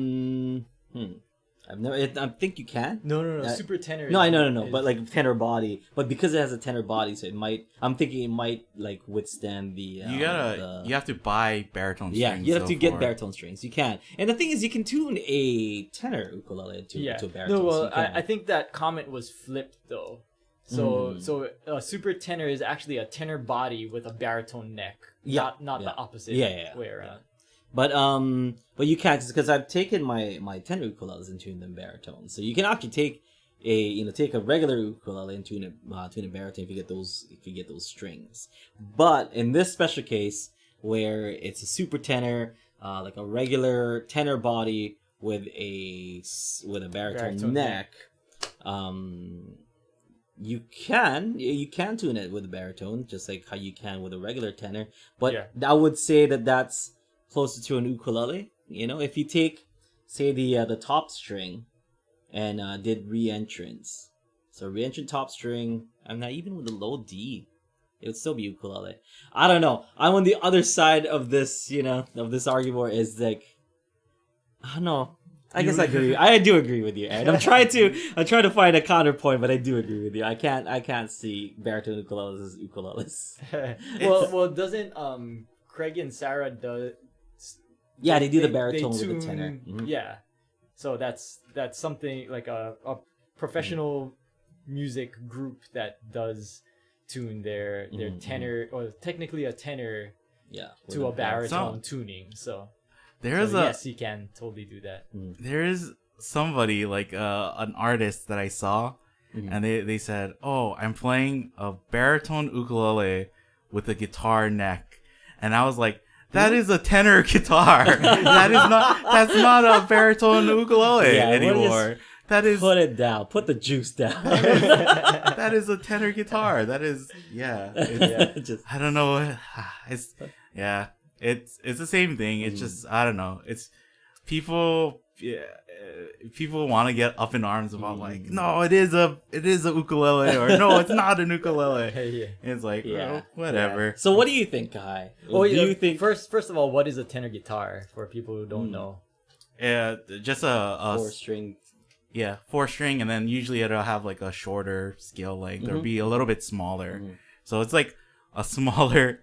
never. I think you can. No. Super tenor. No. But like tenor body. But because it has a tenor body, so it might. I'm thinking it might like withstand the. You have to buy baritone strings. Yeah, you have to get baritone strings. You can. And the thing is, you can tune a tenor ukulele to a baritone. No, well, so I think that comment was flipped though. So a super tenor is actually a tenor body with a baritone neck. Not the opposite way around. But you can't, because I've taken my tenor ukuleles and tuned them baritone. So you can actually take a regular ukulele and tune a baritone if you get those strings. But in this special case where it's a super tenor, like a regular tenor body with a baritone neck, you can tune it with a baritone just like how you can with a regular tenor, but I would say that's closer to an ukulele. If you take, say, the top string and did re-entrance, so re-entrant top string, I'm not even with a low D, it would still be ukulele. I don't know, I'm on the other side of this of this argument. Is like, I don't know, I guess I agree. I do agree with you, Aaron. I'm trying to find a counterpoint, but I do agree with you. I can't see baritone ukuleles as ukuleles. well, doesn't Craig and Sarah do? Yeah, they do the baritone with the tenor. Mm-hmm. Yeah, so that's something like a professional music group that does tune their tenor, or technically a tenor, to a baritone tuning. So. Yes, you can totally do that. There is somebody like an artist that I saw, and they said, "Oh, I'm playing a baritone ukulele with a guitar neck," and I was like, That is a tenor guitar. That's not a baritone ukulele Yeah, anymore. That is Put it down. Put the juice down. that is a tenor guitar. That is Just I don't know. It's it's the same thing. It's just I don't know. It's people. Yeah, people want to get up in arms about like, no, it is a ukulele, or no, it's not an ukulele. Yeah. It's like, Yeah. whatever. Yeah. So what do you think, Kai? Oh, do you think first of all, what is a tenor guitar for people who don't know? Yeah, just a 4-string? 4-string, and then usually it'll have like a shorter scale length or be a little bit smaller. So it's like a smaller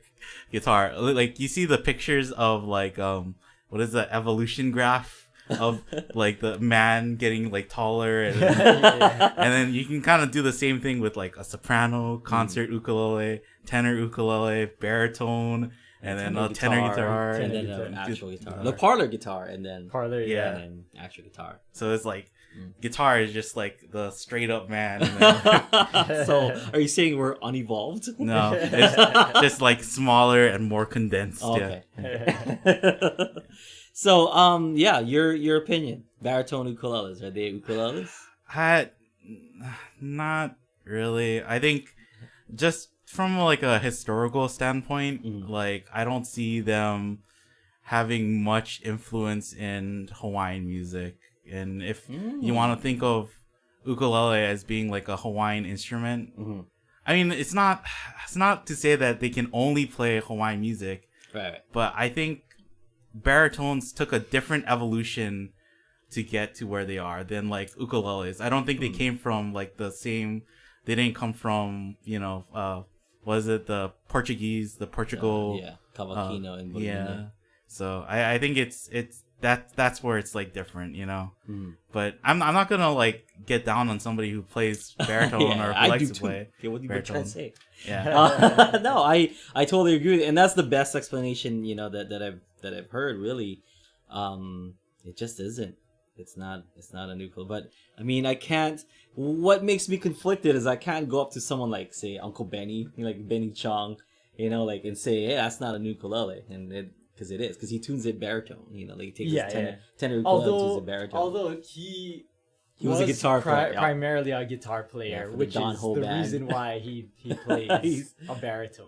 guitar. Like you see the pictures of like what is the evolution graph of like the man getting like taller, and then you can kind of do the same thing with like a soprano, concert ukulele, tenor ukulele, baritone, and then a tenor guitar, and then an actual guitar. The parlor guitar, and then Parlor, Yeah. and then actual guitar. So it's like guitar is just like the straight up man. And then, So are you saying we're unevolved? no, it's just like smaller and more condensed. Oh, okay. So your opinion. Baritone ukuleles, are they ukuleles? Not really. I think just from like a historical standpoint, like I don't see them having much influence in Hawaiian music. And if you want to think of ukulele as being like a Hawaiian instrument, I mean it's not to say that they can only play Hawaiian music, Right. but I think baritones took a different evolution to get to where they are than like ukuleles. I don't think they came from like the same. They didn't come from was it the Portuguese, the Portugal? Cavaquinho and Bolivia. Yeah. So I think it's that's where it's like different, But I'm not gonna like get down on somebody who plays baritone or who likes to play. Get what you were trying to say. Yeah. No, I totally agree, and that's the best explanation that I've heard. Really, it just isn't. It's not a nuclear. But I mean, I can't. What makes me conflicted is I can't go up to someone like say Uncle Benny, like Benny Chong, like and say, hey, that's not a ukulele, and because it is, because he tunes it baritone. Like he takes his tenor ukulele and tunes it baritone. Although he was a guitar player, primarily a guitar player, for the which Don is Ho the band. reason why he plays a baritone.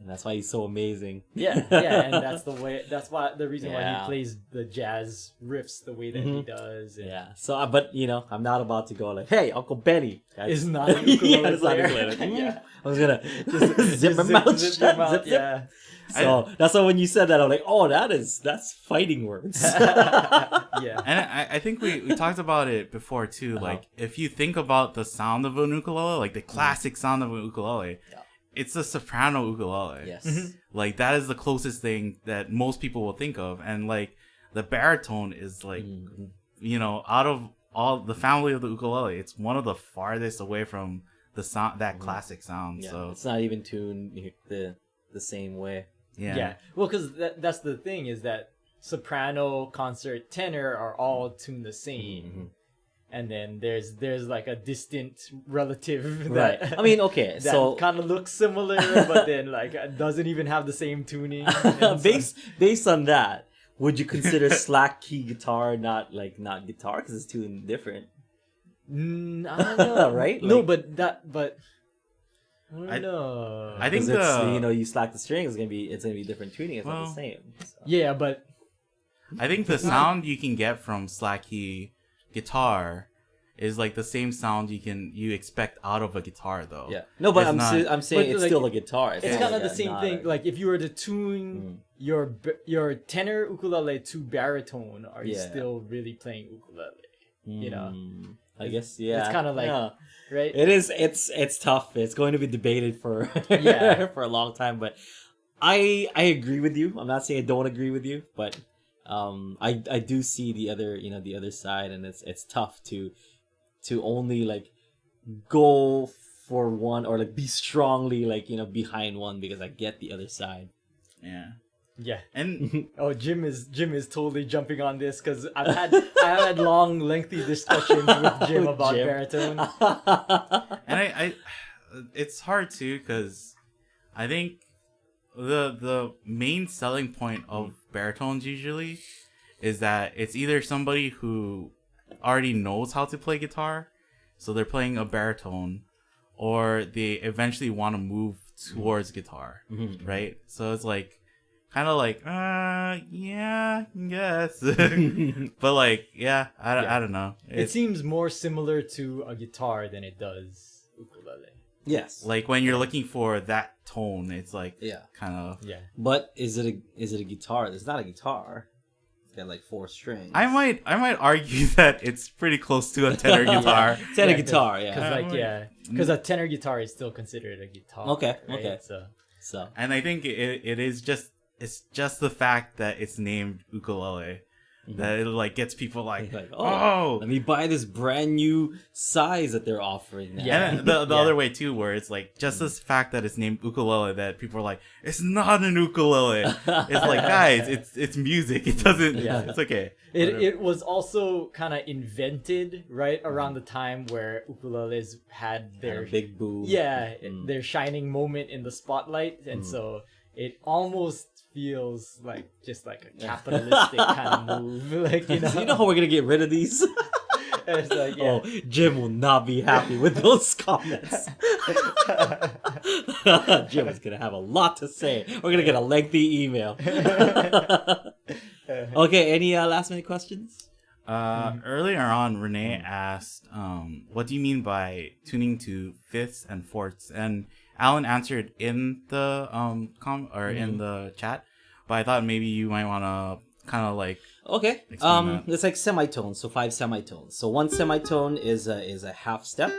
And that's why he's so amazing. Yeah, and that's the reason why he plays the jazz riffs the way that he does. And Yeah. So, but I'm not about to go like, "Hey, Uncle Benny is not a ukulele player." Yeah. I was gonna just zip my mouth zip shut. your mouth, Zip. yeah. So that's why when you said that, I'm like, "Oh, that's fighting words." Yeah. And I think we talked about it before too. Like if you think about the sound of an ukulele, like the classic sound of an ukulele, it's a soprano ukulele. Yes. Like that is the closest thing that most people will think of, and like the baritone is like, out of all the family of the ukulele, it's one of the farthest away from the sound, that classic sound. Yeah. So It's not even tuned the same way. Yeah. Well, because that's the thing is that soprano, concert, tenor are all tuned the same. And then there's like a distant relative that Right. I mean, okay, that so kind of looks similar, but then like doesn't even have the same tuning. based on that, would you consider slack key guitar not guitar because it's tuned different? I don't know, Right? No, Like- but I don't know. I think it's, you slack the string, it's gonna be different tuning. It's not the same. So. Yeah, but I think the sound you can get from slack key guitar is like the same sound you expect out of a guitar though. Yeah. No, but It's I'm saying but it's like, still a guitar. it's not kind like of the same not thing. Like if you were to tune your tenor ukulele to baritone, are you still really playing ukulele? I guess yeah. It's kind of like right. It is. It's tough. It's going to be debated for for a long time. But I agree with you. I'm not saying I don't agree with you, but I do see the other side, and it's tough to only like go for one or like be strongly like behind one, because I get the other side. Yeah. And Jim is totally jumping on this because I've had long, lengthy discussions with Jim about baritone. and I it's hard too because I think the main selling point of baritones usually is that it's either somebody who already knows how to play guitar, so they're playing a baritone, or they eventually want to move towards guitar, right? So it's like kind of like yeah, I guess. But like I don't know. It seems more similar to a guitar than it does ukulele. Yes. Like when you're looking for that tone, it's like kind of But is it a guitar? It's not a guitar. It's got like 4 strings. I might argue that it's pretty close to a tenor guitar. Tenor guitar, Because a tenor guitar is still considered a guitar. Okay, right? okay. So And I think it is just the fact that it's named ukulele that it like gets people like oh, let me buy this brand new size that they're offering now. And the other way too, where it's like just this fact that it's named ukulele that people are like, it's not an ukulele. It's like, guys, it's music. It doesn't. It's okay. It was also kind of invented right around the time where ukuleles had their big boom. Their shining moment in the spotlight, and so it almost feels like just like a capitalistic kind of move. Like You know how we're gonna get rid of these? It's like, Oh, Jim will not be happy with those comments. Jim is gonna have a lot to say. We're gonna get a lengthy email. Okay, any last minute questions? Earlier on, Renee asked, what do you mean by tuning to fifths and fourths? And Alan answered in the in the chat, but I thought maybe you might want to kind of like explain that. It's like semitones, so 5 semitones. So 1 semitone is a half step.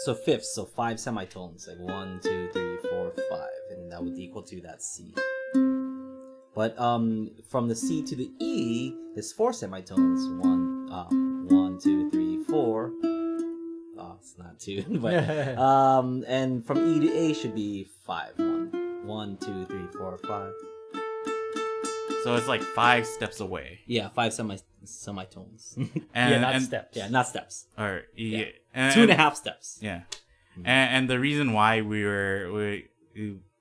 So fifths, so 5 semitones, like 1, 2, 3, 4, 5, and that would equal to that C. But from the C to the E is 4 semitones. 1, 2, 3, 4. Oh, it's not 2, but and from E to A should be 5. 1, 2, 3, 4, 5. So it's like 5 steps away. Yeah, 5 semitones. And steps. Yeah, not steps. Or Yeah. and, 2.5 steps. Yeah, and the reason why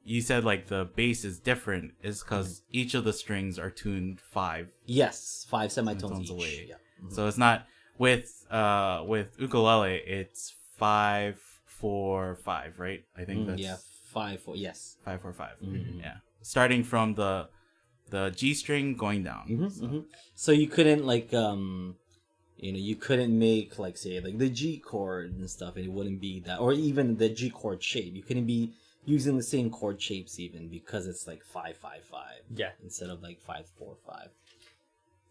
you said like the bass is different is because each of the strings are tuned 5 Yes, 5 semitones each. away. Yeah. So it's not with ukulele. It's 5, 4, 5, right? I think that's 5, 4. Yes. 5, 4, 5. Yeah, starting from the G string going down. So you couldn't like you couldn't make like say like the G chord and stuff, and it wouldn't be that, or even the G chord shape. You couldn't be using the same chord shapes even because it's like 5, 5, 5. Yeah. Instead of like 5, 4, 5.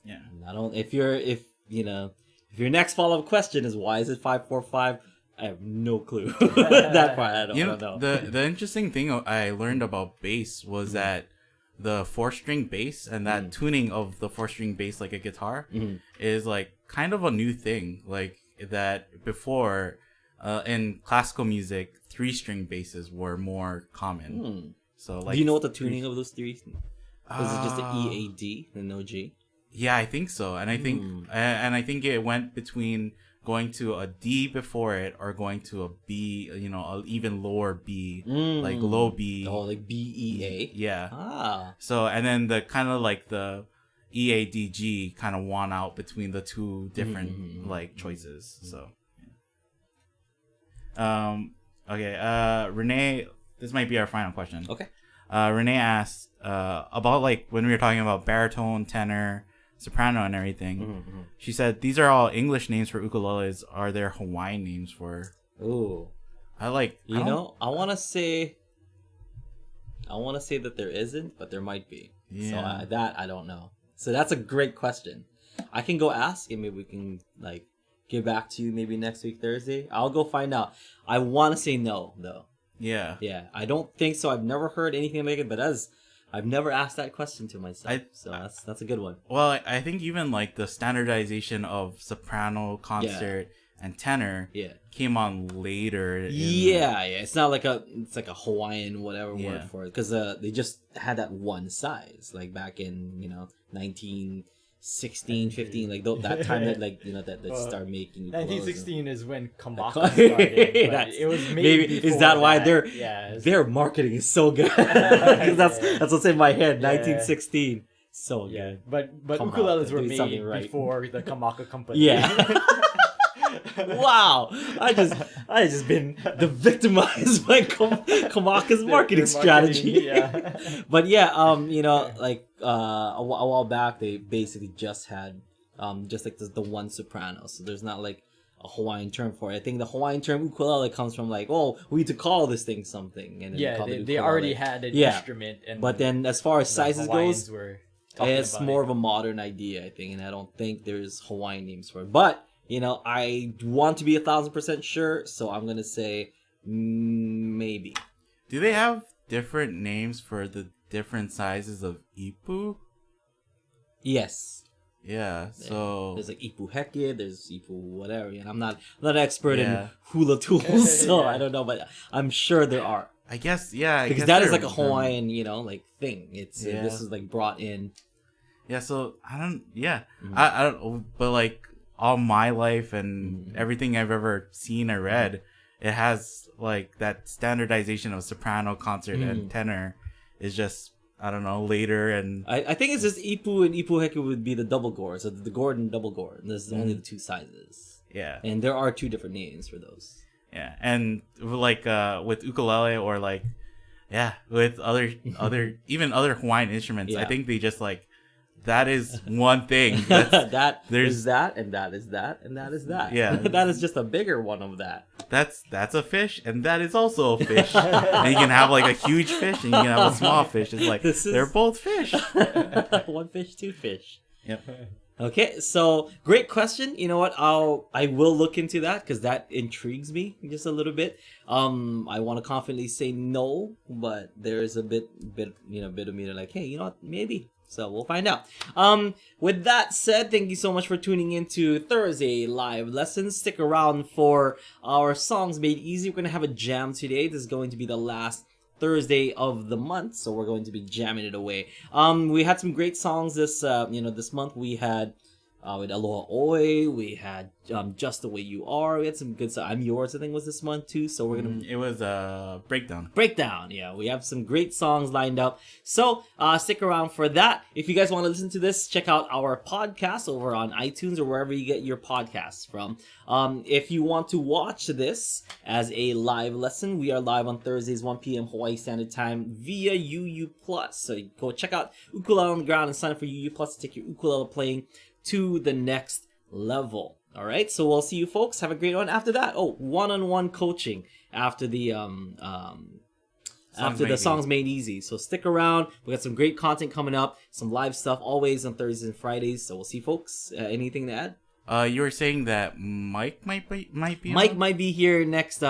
Yeah. And I don't. If your next follow up question is why is it 5, 4, 5, I have no clue. That part I don't know. The interesting thing I learned about bass was that the 4-string bass and that tuning of the 4-string bass like a guitar is like kind of a new thing. Like that before in classical music, 3-string basses were more common. So like, do you know what the tuning of those 3? Is it just an E, A, D and no G? Yeah, I think so. And I think it went between going to a D before it or going to a B, an even lower B, like low B. Oh, like B, E, A? Yeah. Ah. So, and then the kind of like the E, A, D, G kind of won out between the two different like choices. So, okay. Renee, this might be our final question. Okay. Renee asked about like when we were talking about baritone, tenor, soprano, and everything. She said these are all English names for ukuleles. Are there Hawaiian names for? Ooh. I want to say that there isn't, but there might be. Yeah. So that I don't know. So that's a great question. I can go ask, and maybe we can like get back to you maybe next week Thursday. I'll go find out. I want to say no though. Yeah. Yeah, I don't think so. I've never heard anything like it, but I've never asked that question to myself. So that's a good one. Well, I think even like the standardization of soprano, concert, and tenor came on later. Yeah. It's not like it's like a Hawaiian whatever word for it, because they just had that one size like back in 1960s 16, 15, like that time that like that started making. 1916 is when Kamaka started. But it was maybe is that why that. their marketing is so good? 'Cause that's what's in my head. 1916, so good. But Kamaka, ukuleles were doing something made right. before the Kamaka company. Yeah. Wow, I just been victimized by Kamaka's marketing strategy. Yeah. But yeah, like a while back they basically just had just like the one soprano, so there's not like a Hawaiian term for it. I think the Hawaiian term ukulele comes from like, oh, we need to call this thing something, and then they already had an instrument, and but then as far as sizes Hawaiians goes, were it's more of a modern idea, I think, and I don't think there's Hawaiian names for it. But I want to be 1,000% sure, so I'm gonna say maybe. Do they have different names for the different sizes of ipu? Yes. Yeah. So there's like ipu heke, there's ipu whatever, and I'm not an expert in hula tools, so I don't know, but I'm sure there are. I guess because that is like a Hawaiian, like thing. It's this is like brought in. Yeah. So I don't. Yeah. I don't. But like. All my life and everything I've ever seen or read, it has like that standardization of soprano, concert, and tenor is just I don't know later. And I think it's just ipu and ipu heke would be the double gore, so the gourd and double gourd. And there's only the two sizes. Yeah, and there are two different names for those. Yeah, and like with ukulele or like with other even other Hawaiian instruments, I think they just like. That is one thing. There's that, and that is that, and that is that. Yeah, that is just a bigger one of that. That's a fish, and that is also a fish. And you can have like a huge fish, and you can have a small fish. It's like they're both fish. One fish, two fish. Yep. Okay, so great question. You know what? I will look into that because that intrigues me just a little bit. I want to confidently say no, but there is a bit of me to like, hey, you know what? Maybe. So we'll find out. With that said, thank you so much for tuning into Thursday live lessons. Stick around for our songs made easy. We're gonna have a jam today. This is going to be the last Thursday of the month, so we're going to be jamming it away. We had some great songs this month. We had with Aloha Oi, we had Just the Way You Are. We had some good stuff. I'm Yours, I think, was this month too. So we're gonna. It was Breakdown. Breakdown, yeah. We have some great songs lined up. So stick around for that. If you guys want to listen to this, check out our podcast over on iTunes or wherever you get your podcasts from. If you want to watch this as a live lesson, we are live on Thursdays, 1 p.m. Hawaii Standard Time via UU Plus. So go check out Ukulele on the Ground and sign up for UU Plus to take your ukulele playing to the next level. All right, so we'll see you folks. Have a great one. After that, one-on-one coaching after the songs made easy. So stick around. We got some great content coming up, some live stuff always on Thursdays and Fridays. So we'll see, folks. Anything to add? You were saying that Mike might be. Mike might be here next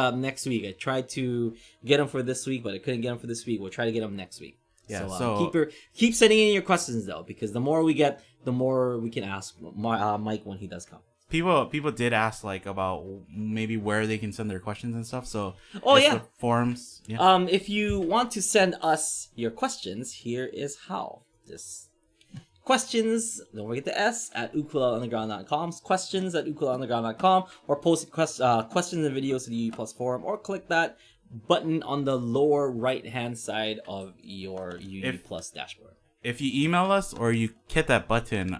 week. I tried to get him for this week, but I couldn't get him for this week. We'll try to get him next week. Yeah, so keep sending in your questions though, because the more we get, the more we can ask Mike when he does come. People did ask like about maybe where they can send their questions and stuff. So the forums. Yeah. If you want to send us your questions, here is how. Just questions, don't forget the S, at ukuleleunderground.com, questions at ukuleleunderground.com, or post questions and videos to the UU Plus forum, or click that button on the lower right hand side of your UU Plus dashboard. If you email us or you hit that button,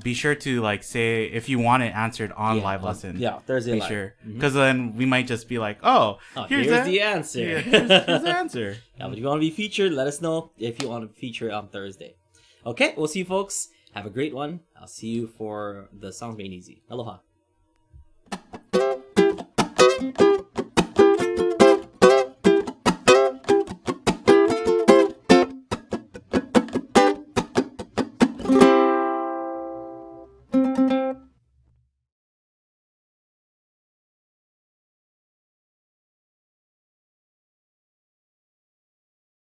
be sure to like say if you want it answered on live lesson. Yeah, Thursday live. Sure, because then we might just be like, here's the answer. Yeah, here's the answer. Yeah, but if you want to be featured, let us know if you want to feature on Thursday. Okay, we'll see you folks. Have a great one. I'll see you for the songs made easy. Aloha.